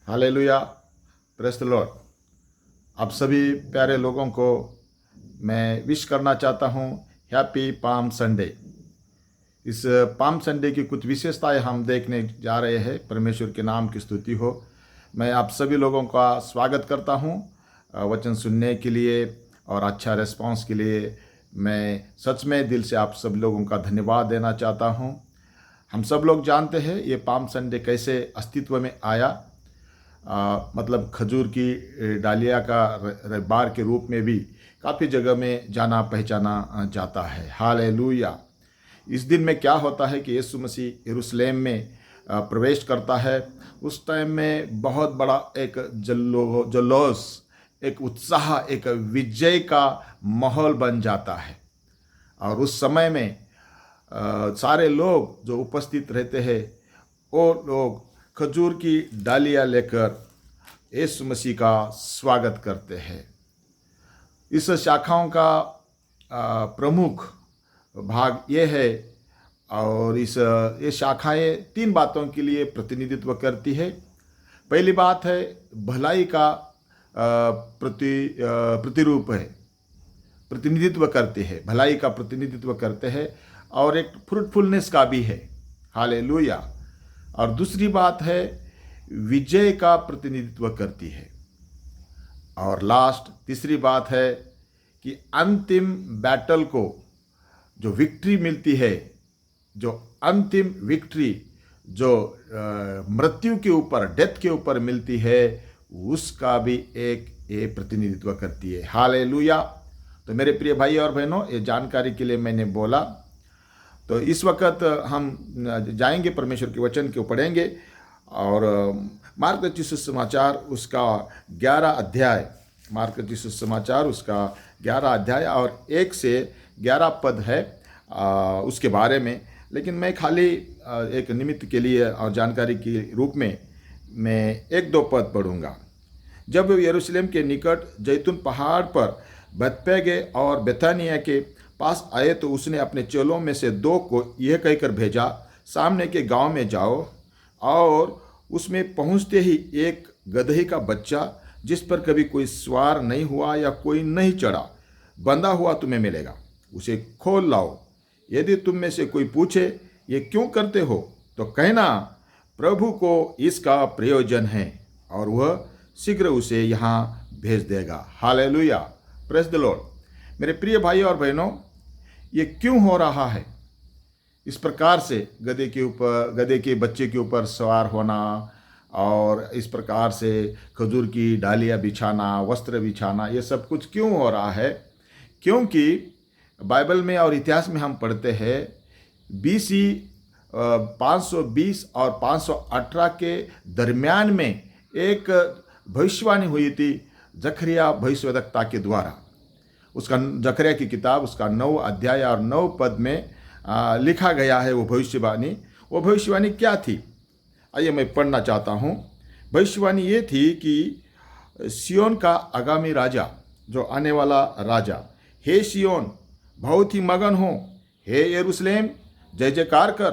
Hallelujah, praise the Lord. आप सभी प्यारे लोगों को मैं विश करना चाहता हूँ हैप्पी पाम संडे। इस पाम संडे की कुछ विशेषताएं हम देखने जा रहे हैं। परमेश्वर के नाम की स्तुति हो। मैं आप सभी लोगों का स्वागत करता हूँ वचन सुनने के लिए और अच्छा रिस्पांस के लिए। मैं सच में दिल से आप सब लोगों का धन्यवाद देना चाहता हूँ। हम सब लोग जानते हैं ये पाम संडे कैसे अस्तित्व में आया। मतलब खजूर की डालिया का रविवार के रूप में भी काफ़ी जगह में जाना पहचाना जाता है। हालेलुया। इस दिन में क्या होता है कि यीशु मसीह यरूशलेम में प्रवेश करता है। उस टाइम में बहुत बड़ा एक जल्लोष, एक उत्साह, एक विजय का माहौल बन जाता है। और उस समय में सारे लोग जो उपस्थित रहते हैं वो लोग खजूर की डालियाँ लेकर यीशु मसीह का स्वागत करते हैं। इस शाखाओं का प्रमुख भाग ये है और ये शाखाएं तीन बातों के लिए प्रतिनिधित्व करती है। पहली बात है भलाई का प्रतिरूप है, प्रतिनिधित्व करते हैं, भलाई का प्रतिनिधित्व करते हैं और एक फ्रूटफुलनेस का भी है। हालेलुया। और दूसरी बात है विजय का प्रतिनिधित्व करती है। और लास्ट तीसरी बात है कि अंतिम बैटल को जो विक्ट्री मिलती है, जो अंतिम विक्ट्री जो मृत्यु के ऊपर, डेथ के ऊपर मिलती है, उसका भी एक ये प्रतिनिधित्व करती है। हालेलुया। तो मेरे प्रिय भाई और बहनों, ये जानकारी के लिए मैंने बोला। तो इस वक्त हम जाएंगे परमेश्वर के वचन को पढ़ेंगे और मार्क रचित सुसमाचार उसका 11 अध्याय, मार्क रचित सुसमाचार उसका 11 अध्याय और 1 से 11 पद है उसके बारे में। लेकिन मैं खाली एक निमित्त के लिए और जानकारी के रूप में मैं 1-2 पद पढ़ूंगा। जब यरूशलेम के निकट जैतून पहाड़ पर बेतफगे और बेथानिया के पास आए तो उसने अपने चेलों में से 2 को यह कहकर भेजा, सामने के गांव में जाओ और उसमें पहुंचते ही एक गदही का बच्चा जिस पर कभी कोई सवार नहीं हुआ या कोई नहीं चढ़ा, बंधा हुआ तुम्हें मिलेगा। उसे खोल लाओ। यदि तुम में से कोई पूछे ये क्यों करते हो तो कहना प्रभु को इसका प्रयोजन है और वह शीघ्र उसे यहाँ भेज देगा। Hallelujah, praise the Lord. मेरे प्रिय भाई और बहनों, ये क्यों हो रहा है? इस प्रकार से गधे के बच्चे के ऊपर सवार होना और इस प्रकार से खजूर की डालियाँ बिछाना, वस्त्र बिछाना, ये सब कुछ क्यों हो रहा है? क्योंकि बाइबल में और इतिहास में हम पढ़ते हैं BC 520 और 518 के दरमियान में एक भविष्यवाणी हुई थी जकरिया भविष्यवक्ता के द्वारा। उसका जकरिया की किताब उसका 9 अध्याय और 9 पद में लिखा गया है वो भविष्यवाणी। वो भविष्यवाणी क्या थी? आइए मैं पढ़ना चाहता हूँ। भविष्यवाणी ये थी कि सियोन का आगामी राजा, जो आने वाला राजा, हे सियोन बहुत ही मगन हो, हे यरूशलेम जय जयकार कर,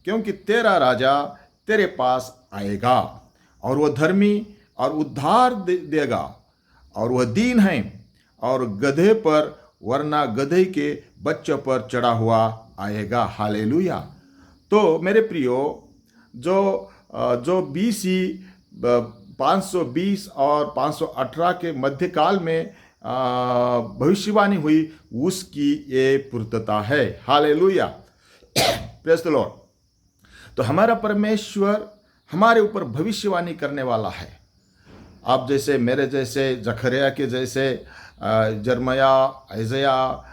क्योंकि तेरा राजा तेरे पास आएगा और वह धर्मी और उद्धार देगा और वह दीन है और गधे पर वरना गधे के बच्चे पर चढ़ा हुआ आएगा। हालेलुया। तो मेरे प्रियो, जो BC 520 और 518 के मध्यकाल में भविष्यवाणी हुई, उसकी ये पूर्तता है। Hallelujah, praise the Lord. तो हमारा परमेश्वर हमारे ऊपर भविष्यवाणी करने वाला है। आप जैसे, मेरे जैसे, जकरिया के जैसे, जर्मया, ऐज़ाया,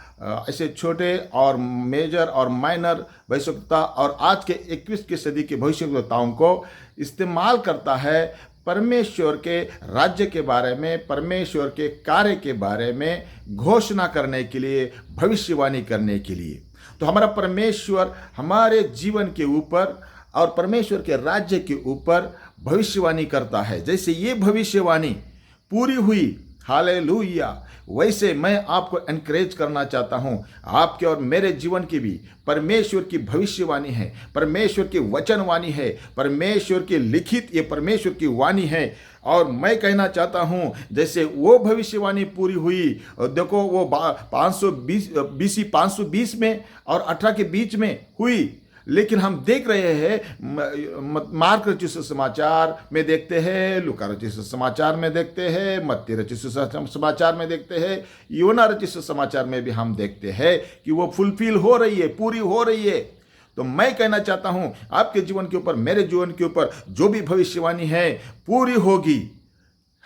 ऐसे छोटे और मेजर और माइनर भविष्यवक्ता और आज के 21वीं सदी के भविष्यवक्ताओं को इस्तेमाल करता है परमेश्वर के राज्य के बारे में, परमेश्वर के कार्य के बारे में घोषणा करने के लिए, भविष्यवाणी करने के लिए। तो हमारा परमेश्वर हमारे जीवन के ऊपर और परमेश्वर के राज्य के ऊपर भविष्यवाणी करता है। जैसे ये भविष्यवाणी पूरी हुई हालेलुया। वैसे मैं आपको एनकरेज करना चाहता हूं, आपके और मेरे जीवन की भी परमेश्वर की भविष्यवाणी है, परमेश्वर की वचनवाणी है, परमेश्वर की लिखित ये परमेश्वर की वाणी है। और मैं कहना चाहता हूं जैसे वो भविष्यवाणी पूरी हुई, देखो वो 520 में और 18 के बीच में हुई, लेकिन हम देख रहे हैं मार्क रचित समाचार में देखते हैं, लूका रचित समाचार में देखते हैं, मत्ती रचित समाचार में देखते हैं, योना रचित समाचार में भी हम देखते हैं कि वो फुलफिल हो रही है, पूरी हो रही है। तो मैं कहना चाहता हूं आपके जीवन के ऊपर, मेरे जीवन के ऊपर जो भी भविष्यवाणी है पूरी होगी,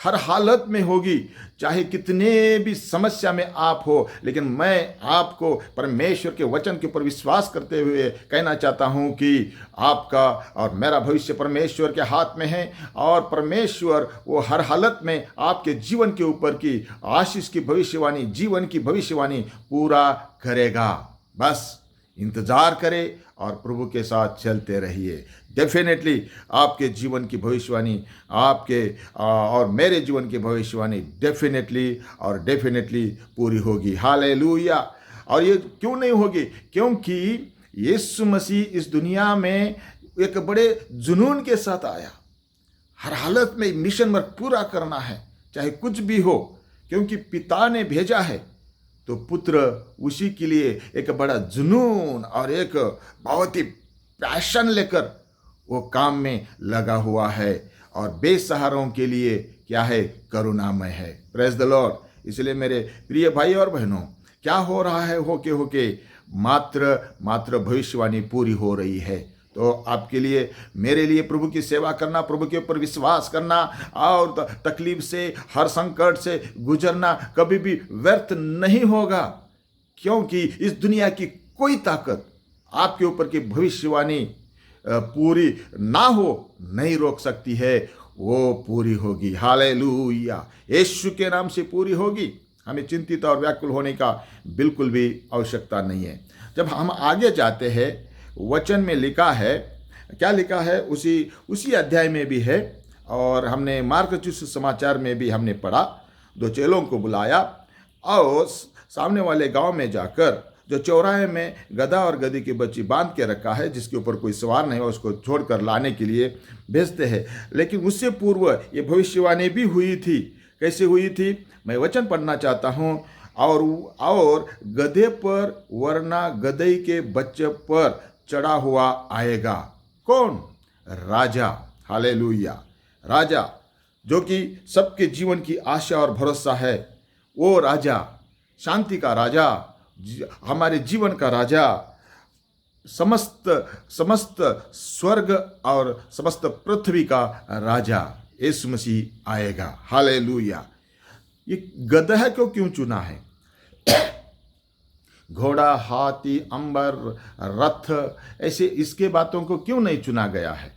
हर हालत में होगी, चाहे कितने भी समस्या में आप हो। लेकिन मैं आपको परमेश्वर के वचन के ऊपर विश्वास करते हुए कहना चाहता हूं कि आपका और मेरा भविष्य परमेश्वर के हाथ में है, और परमेश्वर वो हर हालत में आपके जीवन के ऊपर की आशीष की भविष्यवाणी, जीवन की भविष्यवाणी पूरा करेगा। बस इंतजार करें और प्रभु के साथ चलते रहिए। डेफिनेटली आपके जीवन की भविष्यवाणी, आपके और मेरे जीवन की भविष्यवाणी डेफिनेटली पूरी होगी। हालेलुया। और ये क्यों नहीं होगी? क्योंकि यीशु मसीह इस दुनिया में एक बड़े जुनून के साथ आया। हर हालत में मिशन वर्क पूरा करना है, चाहे कुछ भी हो, क्योंकि पिता ने भेजा है। तो पुत्र उसी के लिए एक बड़ा जुनून और एक बहुत ही पैशन लेकर वो काम में लगा हुआ है, और बेसहारों के लिए क्या है? करुणामय है। Praise the Lord. इसलिए मेरे प्रिय भाई और बहनों, क्या हो रहा है? होके मात्र भविष्यवाणी पूरी हो रही है। तो आपके लिए, मेरे लिए प्रभु की सेवा करना, प्रभु के ऊपर विश्वास करना और तकलीफ से, हर संकट से गुजरना कभी भी व्यर्थ नहीं होगा, क्योंकि इस दुनिया की कोई ताकत आपके ऊपर की भविष्यवाणी पूरी ना हो नहीं रोक सकती है। वो पूरी होगी। हालेलुया। यीशु के नाम से पूरी होगी। हमें चिंतित और व्याकुल होने का बिल्कुल भी आवश्यकता नहीं है। जब हम आगे जाते हैं, वचन में लिखा है, क्या लिखा है उसी अध्याय में भी है, और हमने मार्क रचित समाचार में भी हमने पढ़ा। 2 चेलों को बुलाया और सामने वाले गांव में जाकर जो चौराहे में गधा और गधी की बच्ची बांध के रखा है, जिसके ऊपर कोई सवार नहीं है, उसको छोड़कर लाने के लिए भेजते हैं। लेकिन उससे पूर्व ये भविष्यवाणी भी हुई थी। कैसे हुई थी? मैं वचन पढ़ना चाहता हूँ। और गधे पर वरना गधे के बच्चे पर चढ़ा हुआ आएगा। कौन? राजा। हालेलुया। राजा जो कि सबके जीवन की आशा और भरोसा है। वो राजा, शांति का राजा, हमारे जीवन का राजा, समस्त स्वर्ग और समस्त पृथ्वी का राजा यीशु मसीह आएगा। हालेलुया। ये गधा को क्यों चुना है? घोड़ा, हाथी, अंबर, रथ, ऐसे इसके बातों को क्यों नहीं चुना गया है?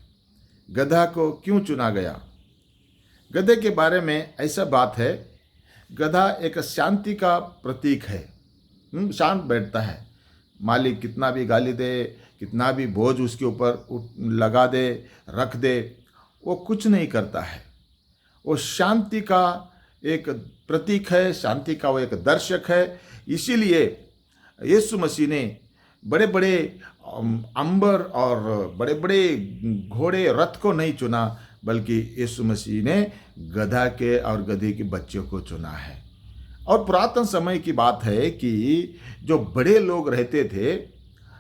गधा को क्यों चुना गया? गधे के बारे में ऐसा बात है, गधा एक शांति का प्रतीक है। शांत बैठता है। मालिक कितना भी गाली दे, कितना भी बोझ उसके ऊपर लगा दे, रख दे, वो कुछ नहीं करता है। वो शांति का एक प्रतीक है, शांति का वो एक दर्शक है। इसीलिए यीशु मसीह ने बड़े बड़े अंबर और बड़े बड़े घोड़े, रथ को नहीं चुना, बल्कि यीशु मसीह ने गधा के और गधे के बच्चों को चुना है। और पुरातन समय की बात है कि जो बड़े लोग रहते थे,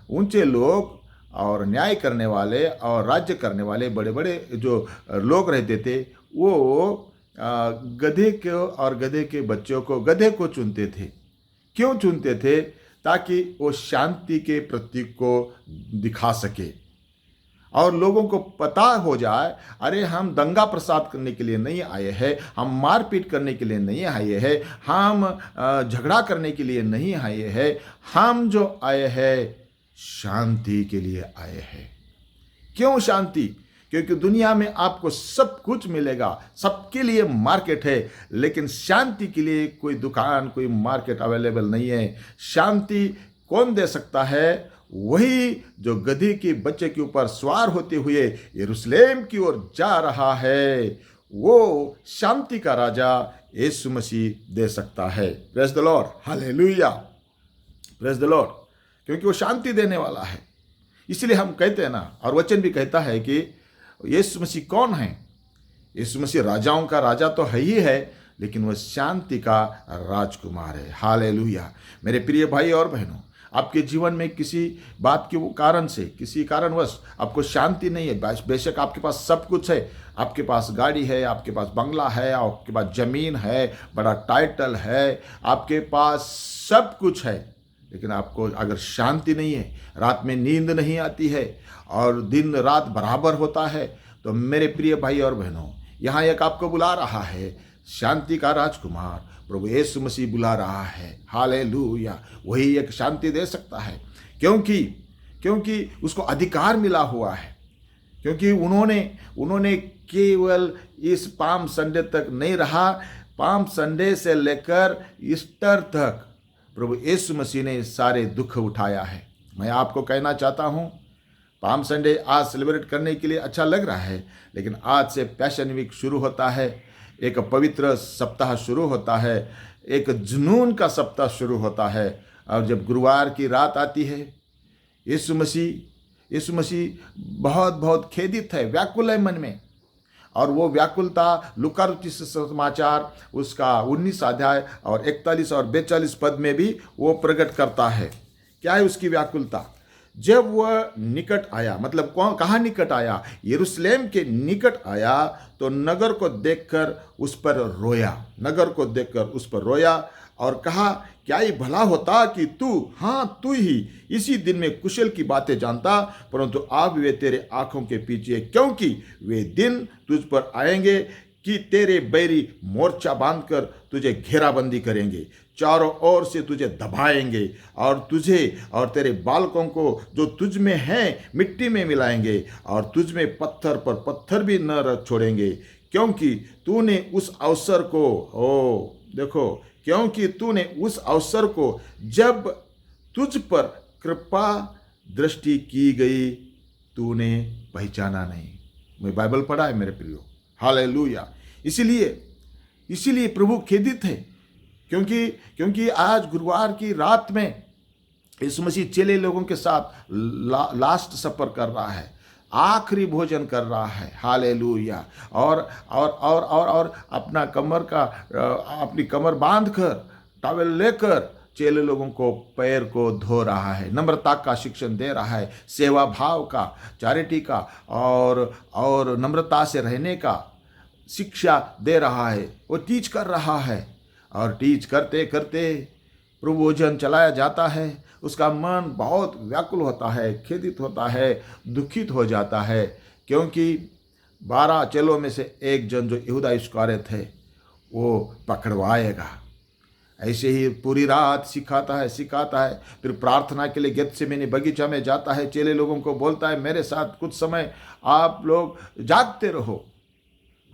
ऊंचे लोग और न्याय करने वाले और राज्य करने वाले बड़े बड़े जो लोग रहते थे, वो गधे को और गधे के बच्चों को, गधे को चुनते थे। क्यों चुनते थे? ताकि वो शांति के प्रतीक को दिखा सके और लोगों को पता हो जाए, अरे हम दंगा प्रसाद करने के लिए नहीं आए हैं, हम मारपीट करने के लिए नहीं आए हैं, हम झगड़ा करने के लिए नहीं आए हैं, हम जो आए हैं शांति के लिए आए हैं। क्यों शांति? क्योंकि दुनिया में आपको सब कुछ मिलेगा, सबके लिए मार्केट है, लेकिन शांति के लिए कोई दुकान, कोई मार्केट अवेलेबल नहीं है। शांति कौन दे सकता है? वही जो गधी के बच्चे के ऊपर सवार होते हुए यरूशलेम की ओर जा रहा है, वो शांति का राजा यीशु मसीह दे सकता है। Praise the Lord, hallelujah, praise the Lord. क्योंकि वो शांति देने वाला है। इसलिए हम कहते हैं ना, और वचन भी कहता है कि यीशु मसीह कौन है? यीशु मसीह राजाओं का राजा तो है ही है, लेकिन वह शांति का राजकुमार है। हालेलुया। मेरे प्रिय भाई और बहनों, आपके जीवन में किसी बात के कारण से, किसी कारणवश आपको शांति नहीं है, बेशक आपके पास सब कुछ है, आपके पास गाड़ी है, आपके पास बंगला है, आपके पास जमीन है, बड़ा टाइटल है, आपके पास सब कुछ है, लेकिन आपको अगर शांति नहीं है, रात में नींद नहीं आती है और दिन रात बराबर होता है, तो मेरे प्रिय भाई और बहनों, यहाँ एक आपको बुला रहा है, शांति का राजकुमार प्रभु यीशु मसीह बुला रहा है। हालेलुया। वही एक शांति दे सकता है, क्योंकि उसको अधिकार मिला हुआ है, क्योंकि उन्होंने केवल इस पाम संडे तक नहीं रहा, पाम संडे से लेकर ईस्टर तक प्रभु यीशु मसीह ने सारे दुख उठाया है। मैं आपको कहना चाहता हूँ, पाम संडे आज सेलिब्रेट करने के लिए अच्छा लग रहा है, लेकिन आज से पैशन वीक शुरू होता है, एक पवित्र सप्ताह शुरू होता है, एक जुनून का सप्ताह शुरू होता है। और जब गुरुवार की रात आती है, यीशु मसीह बहुत बहुत खेदित है, व्याकुल है मन में, और वो व्याकुलता लूका रचित समाचार उसका 19 अध्याय और 41 और 42 पद में भी वो प्रकट करता है। क्या है उसकी व्याकुलता? जब वह निकट आया, मतलब कहाँ निकट आया? यरूशलेम के निकट आया, तो नगर को देखकर उस पर रोया और कहा, क्या ये भला होता कि तू ही इसी दिन में कुशल की बातें जानता, परंतु अब वे तेरे आंखों के पीछे, क्योंकि वे दिन तुझ पर आएंगे कि तेरे बैरी मोर्चा बांधकर तुझे घेराबंदी करेंगे, चारों ओर से तुझे दबाएंगे और तुझे और तेरे बालकों को जो तुझ में हैं मिट्टी में मिलाएंगे, और तुझ में पत्थर पर पत्थर भी न रख छोड़ेंगे, क्योंकि तूने उस अवसर को जब तुझ पर कृपा दृष्टि की गई तूने पहचाना नहीं। मैं बाइबल पढ़ा है मेरे प्रियो, हालेलुया। इसीलिए प्रभु खेदित है, क्योंकि आज गुरुवार की रात में यीशु मसीह चेले लोगों के साथ लास्ट सफर कर रहा है, आखिरी भोजन कर रहा है। हालेलुया। और अपनी कमर बांधकर टॉवेल लेकर चेले लोगों को पैर को धो रहा है, नम्रता का शिक्षण दे रहा है, सेवा भाव का, चैरिटी का और नम्रता से रहने का शिक्षा दे रहा है। वो टीच कर रहा है, और टीच करते करते प्रभु भोजन चलाया जाता है, उसका मन बहुत व्याकुल होता है, खेदित होता है, दुखित हो जाता है, क्योंकि 12 चेलों में से एक जन जो यहूदा इस्करियोत है वो पकड़वाएगा। ऐसे ही पूरी रात सिखाता है, फिर प्रार्थना के लिए गेतसेमनी बगीचा में जाता है, चेले लोगों को बोलता है, मेरे साथ कुछ समय आप लोग जागते रहो,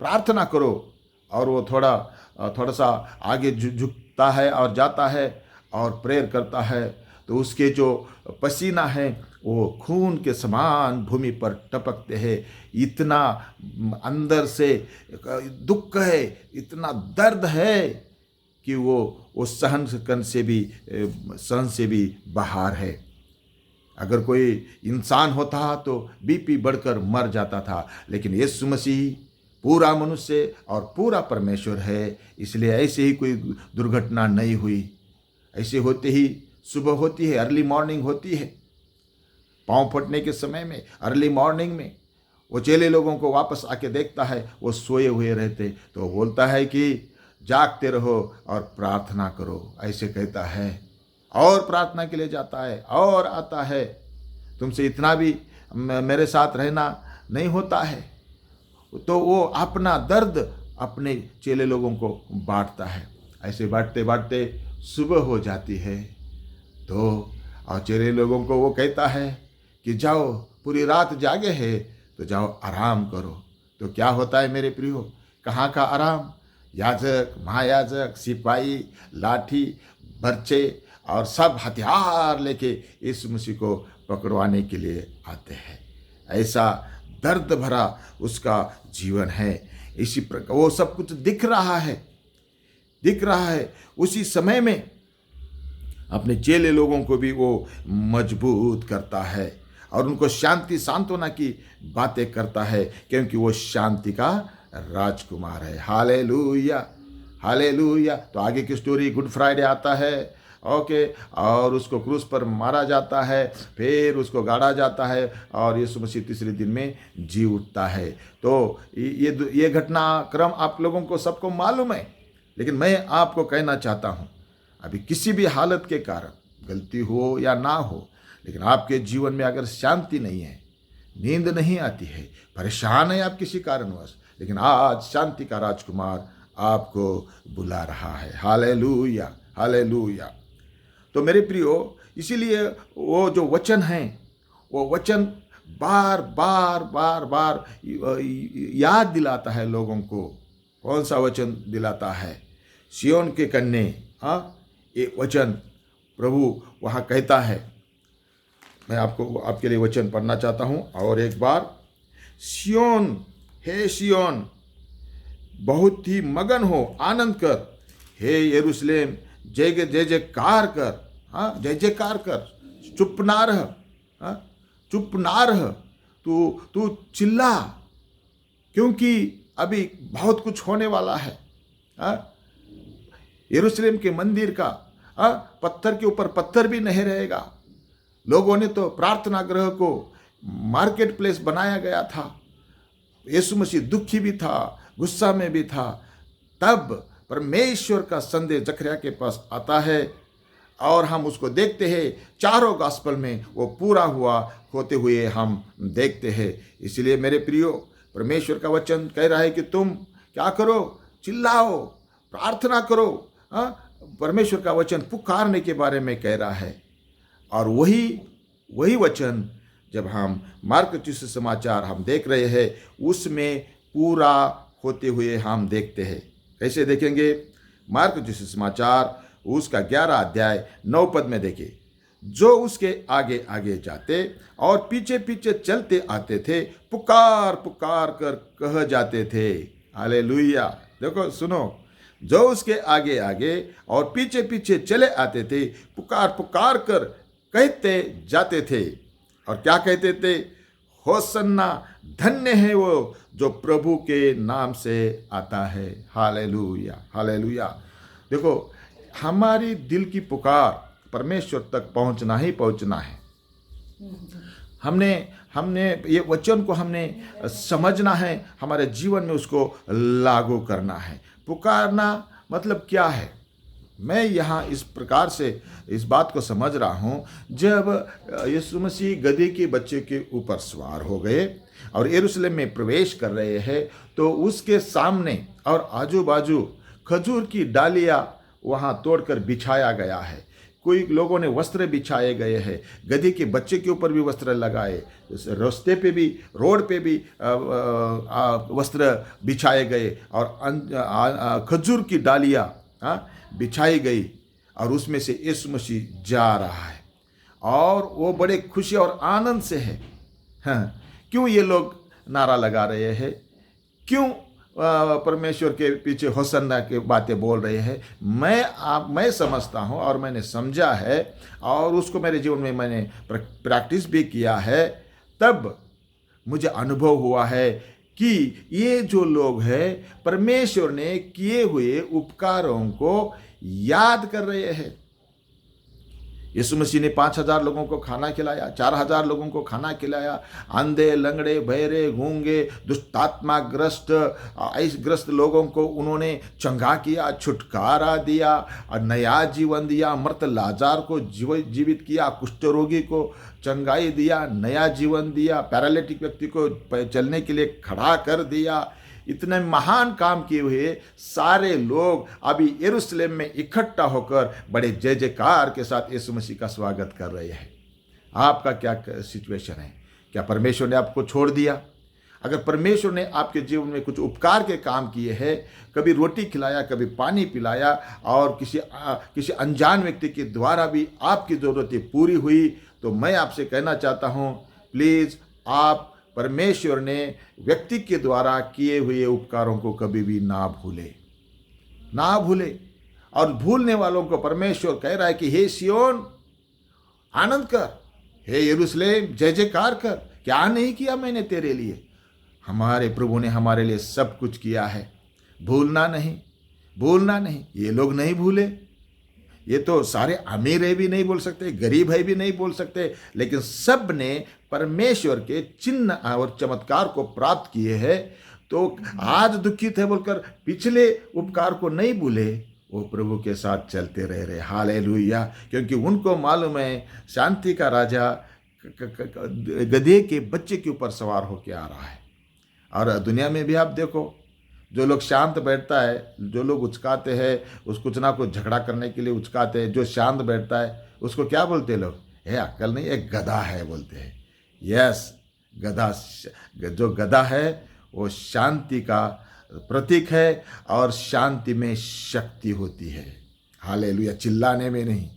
प्रार्थना करो। और वो थोड़ा सा आगे झुकता है और जाता है और प्रेयर करता है, तो उसके जो पसीना है वो खून के समान भूमि पर टपकते हैं। इतना अंदर से दुख है, इतना दर्द है कि वो सहन से भी बाहर है। अगर कोई इंसान होता तो बीपी बढ़कर मर जाता था, लेकिन यीशु मसीह पूरा मनुष्य और पूरा परमेश्वर है, इसलिए ऐसे ही कोई दुर्घटना नहीं हुई। ऐसे होते ही सुबह होती है, अर्ली मॉर्निंग होती है, पाँव फटने के समय में अर्ली मॉर्निंग में वो चेले लोगों को वापस आके देखता है, वो सोए हुए रहते, तो वो बोलता है कि जागते रहो और प्रार्थना करो, ऐसे कहता है। और प्रार्थना के लिए जाता है और आता है, तुमसे इतना भी मेरे साथ रहना नहीं होता है। तो वो अपना दर्द अपने चेले लोगों को बांटता है। ऐसे बांटते बांटते सुबह हो जाती है, तो और चेले लोगों को वो कहता है कि जाओ, पूरी रात जागे हैं तो जाओ आराम करो। तो क्या होता है मेरे प्रियो? कहाँ का आराम? याजक, महायाजक, सिपाही, लाठी, बर्चे और सब हथियार लेके यीशु मसीह को पकड़वाने के लिए आते हैं। ऐसा दर्द भरा उसका जीवन है। इसी प्रकार वो सब कुछ दिख रहा है। उसी समय में अपने चेले लोगों को भी वो मजबूत करता है और उनको शांति सांत्वना की बातें करता है, क्योंकि वो शांति का राजकुमार है। Hallelujah, hallelujah. तो आगे की स्टोरी, गुड फ्राइडे आता है, ओके, और उसको क्रूस पर मारा जाता है, फिर उसको गाड़ा जाता है और यीशु मसीह तीसरे दिन में जी उठता है। तो ये घटनाक्रम आप लोगों को सबको मालूम है, लेकिन मैं आपको कहना चाहता हूँ, अभी किसी भी हालत के कारण, गलती हो या ना हो, लेकिन आपके जीवन में अगर शांति नहीं है, नींद नहीं आती है, परेशान है आप किसी कारणवश, लेकिन आज शांति का राजकुमार आपको बुला रहा है। Hallelujah, hallelujah. तो मेरे प्रियो, इसीलिए वो जो वचन हैं, वो वचन बार बार बार बार याद दिलाता है लोगों को। कौन सा वचन दिलाता है? सियोन के कन्ने, ये वचन प्रभु वहाँ कहता है। मैं आपके लिए वचन पढ़ना चाहता हूँ और एक बार। सियोन, हे सियोन, बहुत ही मगन हो, आनंद कर। हे यरूशलेम, जय जय जयकार कर। जय जयकार कर, चुप ना रह, चुप ना रह, तू चिल्ला, क्योंकि अभी बहुत कुछ होने वाला है। यरूशलेम के मंदिर का पत्थर के ऊपर पत्थर भी नहीं रहेगा। लोगों ने तो प्रार्थना गृह को मार्केट प्लेस बनाया गया था। यीशु मसीह दुखी भी था, गुस्सा में भी था। तब परमेश्वर का संदेश जकरिया के पास आता है और हम उसको देखते हैं। चारों गॉस्पेल में वो पूरा हुआ होते हुए हम देखते हैं। इसलिए मेरे प्रियो, परमेश्वर का वचन कह रहा है कि तुम क्या करो? चिल्लाओ, प्रार्थना करो। परमेश्वर का वचन पुकारने के बारे में कह रहा है। और वही वचन जब हम मार्क समाचार हम देख रहे हैं, उसमें पूरा होते हुए हम देखते हैं। कैसे देखेंगे? मार्क समाचार उसका 11 अध्याय 9 पद में देखिए। जो उसके आगे आगे जाते और पीछे पीछे चलते आते थे, पुकार पुकार कर कह जाते थे। हालेलुया। देखो, सुनो, जो उसके आगे आगे और पीछे पीछे चले आते थे, पुकार पुकार कर कहते जाते थे। और क्या कहते थे? होसन्ना, धन्य है वो जो प्रभु के नाम से आता है। Hallelujah, hallelujah. देखो, हमारी दिल की पुकार परमेश्वर तक पहुंचना ही पहुंचना है। हमने ये वचन को हमने समझना है, हमारे जीवन में उसको लागू करना है। पुकारना मतलब क्या है? मैं यहाँ इस प्रकार से इस बात को समझ रहा हूँ। जब यीशु मसीह गदहे के बच्चे के ऊपर सवार हो गए और यरूशलेम में प्रवेश कर रहे हैं, तो उसके सामने और आजू बाजू खजूर की डालियाँ वहाँ तोड़कर बिछाया गया है। कोई लोगों ने वस्त्र बिछाए गए हैं, गदहे के बच्चे के ऊपर भी वस्त्र लगाए, रास्ते पे भी, रोड पे भी वस्त्र बिछाए गए और खजूर की डालियाँ बिछाई गई और उसमें से यीशु मसीह जा रहा है और वो बड़े खुशी और आनंद से है। क्यों ये लोग नारा लगा रहे हैं? क्यों परमेश्वर के पीछे होसन्ना की बातें बोल रहे हैं? मैं समझता हूँ और मैंने समझा है और उसको मेरे जीवन में मैंने प्रैक्टिस भी किया है। तब मुझे अनुभव हुआ है कि ये जो लोग हैं, परमेश्वर ने किए हुए उपकारों को याद कर रहे हैं। यीशु मसीह ने 5,000 लोगों को खाना खिलाया, 4,000 लोगों को खाना खिलाया। अंधे, लंगड़े, बहरे, गूंगे, दुष्टात्मा ग्रस्त, ग्रस्त लोगों को उन्होंने चंगा किया, छुटकारा दिया और नया जीवन दिया। मृत लाजार को जीवित किया, कुष्ठ रोगी को चंगाई दिया, नया जीवन दिया, पैरालिटिक व्यक्ति को चलने के लिए खड़ा कर दिया। इतने महान काम किए हुए सारे लोग अभी यरूशलेम में इकट्ठा होकर बड़े जय जयकार के साथ यीशु मसीह का स्वागत कर रहे हैं। आपका क्या सिचुएशन है? क्या परमेश्वर ने आपको छोड़ दिया? अगर परमेश्वर ने आपके जीवन में कुछ उपकार के काम किए हैं, कभी रोटी खिलाया, कभी पानी पिलाया और किसी अनजान व्यक्ति के द्वारा भी आपकी ज़रूरतें पूरी हुई, तो मैं आपसे कहना चाहता हूँ, प्लीज़ आप परमेश्वर ने व्यक्ति के द्वारा किए हुए उपकारों को कभी भी ना भूले, ना भूले। और भूलने वालों को परमेश्वर कह रहा है कि हे सियोन आनंद कर, हे यरूशलेम जय जयकार कर, क्या नहीं किया मैंने तेरे लिए। हमारे प्रभु ने हमारे लिए सब कुछ किया है, भूलना नहीं, भूलना नहीं। ये लोग नहीं भूले, ये तो सारे अमीर है भी नहीं बोल सकते, गरीब है भी नहीं बोल सकते, लेकिन सब ने परमेश्वर के चिन्ह और चमत्कार को प्राप्त किए हैं। तो आज दुखित है बोलकर पिछले उपकार को नहीं भूले, वो प्रभु के साथ चलते रह रहे। हालेलुया। क्योंकि उनको मालूम है शांति का राजा गधे के बच्चे के ऊपर सवार होकर आ रहा है। और दुनिया में भी आप देखो, जो लोग शांत बैठता है, जो लोग उचकाते हैं, उस कुछ ना कुछ झगड़ा करने के लिए उचकाते हैं, जो शांत बैठता है उसको क्या बोलते हैं लोग? है अक्ल नहीं, एक गधा है बोलते हैं। यस, गधा, जो गधा है वो शांति का प्रतीक है और शांति में शक्ति होती है। हालेलुया। चिल्लाने में नहीं,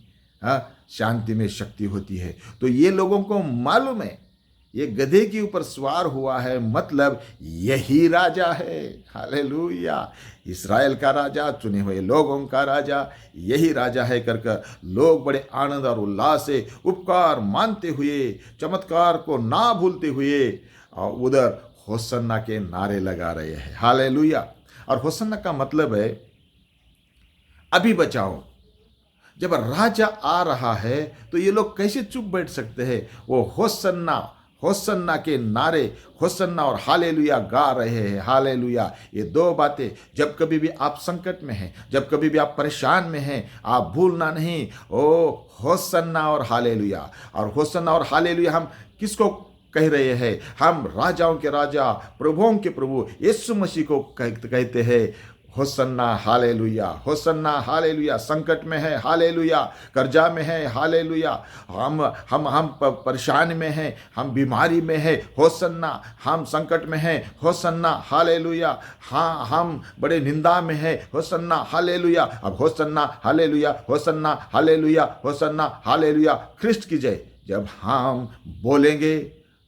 हाँ, शांति में शक्ति होती है। तो ये लोगों को मालूम है ये गधे के ऊपर सवार हुआ है, मतलब यही राजा है। हालेलुया। इस्राएल का राजा, चुने हुए लोगों का राजा, यही राजा है कर लोग बड़े आनंद और उल्लास से उपकार मानते हुए, चमत्कार को ना भूलते हुए और उधर होसन्ना के नारे लगा रहे हैं। हालेलुया। और होसन्ना का मतलब है अभी बचाओ। जब राजा आ रहा है तो ये लोग कैसे चुप बैठ सकते हैं? वो होसन्ना, होसन्ना के नारे, होसन्ना और हालेलुया गा रहे हैं। हालेलुया। ये दो बातें, जब कभी भी आप संकट में हैं, जब कभी भी आप परेशान में हैं, आप भूलना नहीं, ओ होसन्ना और हालेलुया। और होसन्ना और हालेलुया हम किसको कह रहे हैं? हम राजाओं के राजा, प्रभुओं के प्रभु यीशु मसीह को कहते हैं होसन्ना हालेलुया, होसन्ना हालेलुया। संकट में है, हालेलुया। कर्जा में है, हालेलुया। हम परेशान में हैं, हम बीमारी में है, होसन्ना। हम संकट में हैं, होसन्ना हालेलुया। हाँ, हम बड़े निंदा में है, होसन्ना हालेलुया। अब Hosanna hallelujah, Hosanna hallelujah, Hosanna hallelujah. Christ की जय जब हम बोलेंगे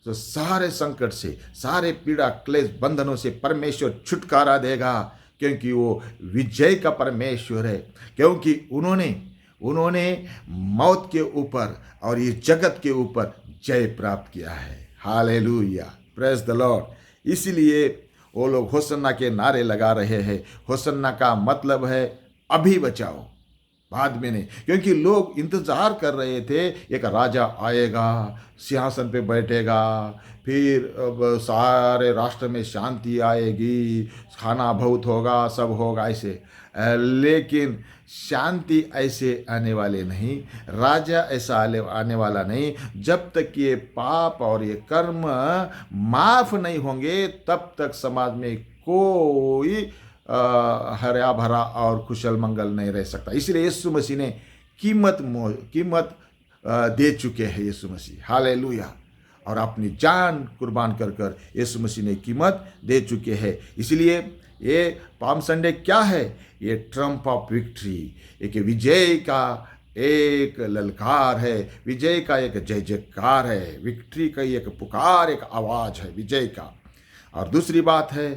तो सारे संकट से, सारे पीड़ा क्लेश बंधनों से परमेश्वर छुटकारा देगा, क्योंकि वो विजय का परमेश्वर है। क्योंकि उन्होंने मौत के ऊपर और ये जगत के ऊपर जय प्राप्त किया है। Hallelujah, praise the Lord. इसीलिए वो लोग होसन्ना के नारे लगा रहे हैं। होसन्ना का मतलब है अभी बचाओ, बाद में नहीं। क्योंकि लोग इंतजार कर रहे थे, एक राजा आएगा, सिंहासन पे बैठेगा, फिर सारे राष्ट्र में शांति आएगी, खाना बहुत होगा, सब होगा ऐसे। लेकिन शांति ऐसे आने वाले नहीं, राजा ऐसा आने वाला नहीं। जब तक ये पाप और ये कर्म माफ नहीं होंगे, तब तक समाज में कोई हरा भरा और कुशल मंगल नहीं रह सकता। इसलिए यीशु मसीह ने कीमत दे चुके हैं। यीशु मसीह, हालेलुया। और अपनी जान कुर्बान कर यीशु मसीह ने कीमत दे चुके हैं। इसलिए ये पाम संडे क्या है? ये ट्रम्प ऑफ विक्ट्री, एक विजय का एक ललकार है, विजय का एक जय जयकार है, विक्ट्री का एक पुकार, एक आवाज है विजय का। और दूसरी बात है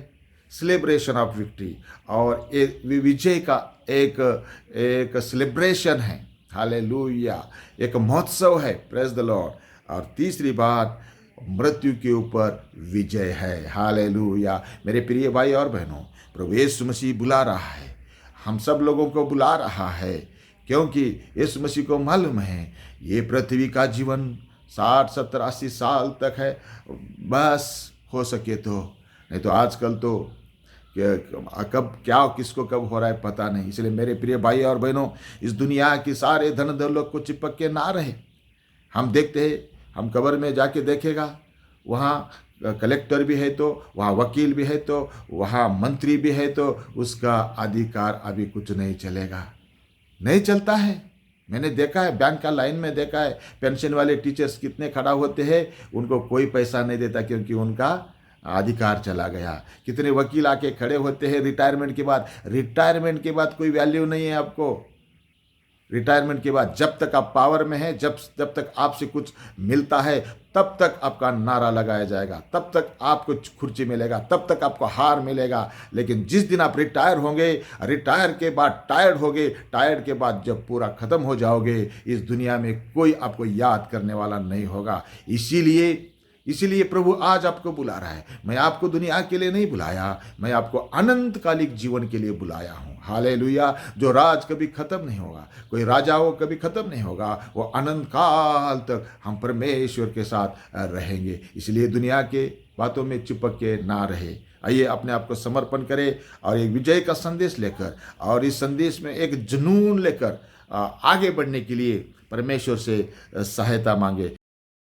सेलिब्रेशन ऑफ विक्ट्री, और एक विजय का एक सेलिब्रेशन है। हालेलुया, एक महोत्सव है। Praise the Lord. और तीसरी बात, मृत्यु के ऊपर विजय है। हालेलुया। मेरे प्रिय भाई और बहनों, प्रभु यीशु मसीह बुला रहा है, हम सब लोगों को बुला रहा है, क्योंकि यीशु मसीह को मालूम है ये पृथ्वी का जीवन 60, 70, 80 साल तक है, बस हो सके तो। नहीं तो आजकल तो कब क्या किसको कब हो रहा है पता नहीं। इसलिए मेरे प्रिय भाई और बहनों, इस दुनिया की सारे धन दौलत को चिपक के ना रहे। हम देखते हैं, हम कब्र में जाके देखेगा, वहाँ कलेक्टर भी है तो, वहाँ वकील भी है तो, वहाँ मंत्री भी है तो, उसका अधिकार अभी कुछ नहीं चलेगा, नहीं चलता है। मैंने देखा है, बैंक का लाइन में देखा है, पेंशन वाले टीचर्स कितने खड़ा होते हैं, उनको कोई पैसा नहीं देता क्योंकि उनका अधिकार चला गया। कितने वकील आके खड़े होते हैं रिटायरमेंट के बाद। रिटायरमेंट के बाद कोई वैल्यू नहीं है आपको। रिटायरमेंट के बाद जब तक आप पावर में हैं, जब तक आपसे कुछ मिलता है, तब तक आपका नारा लगाया जाएगा, तब तक आपको खुर्ची मिलेगा, तब तक आपको हार मिलेगा। लेकिन जिस दिन आप रिटायर होंगे, रिटायर के बाद टायर्ड होगे, टायर्ड के बाद जब पूरा खत्म हो जाओगे, इस दुनिया में कोई आपको याद करने वाला नहीं होगा। इसीलिए प्रभु आज आपको बुला रहा है। मैं आपको दुनिया के लिए नहीं बुलाया, मैं आपको अनंतकालिक जीवन के लिए बुलाया हूँ। हालेलुया। जो राज कभी खत्म नहीं होगा, कोई राजा वो कभी खत्म नहीं होगा, वो अनंत काल तक हम परमेश्वर के साथ रहेंगे। इसलिए दुनिया के बातों में चिपक के ना रहे। आइए अपने आप को समर्पण करें और एक विजय का संदेश लेकर, और इस संदेश में एक जुनून लेकर आगे बढ़ने के लिए परमेश्वर से सहायता मांगे।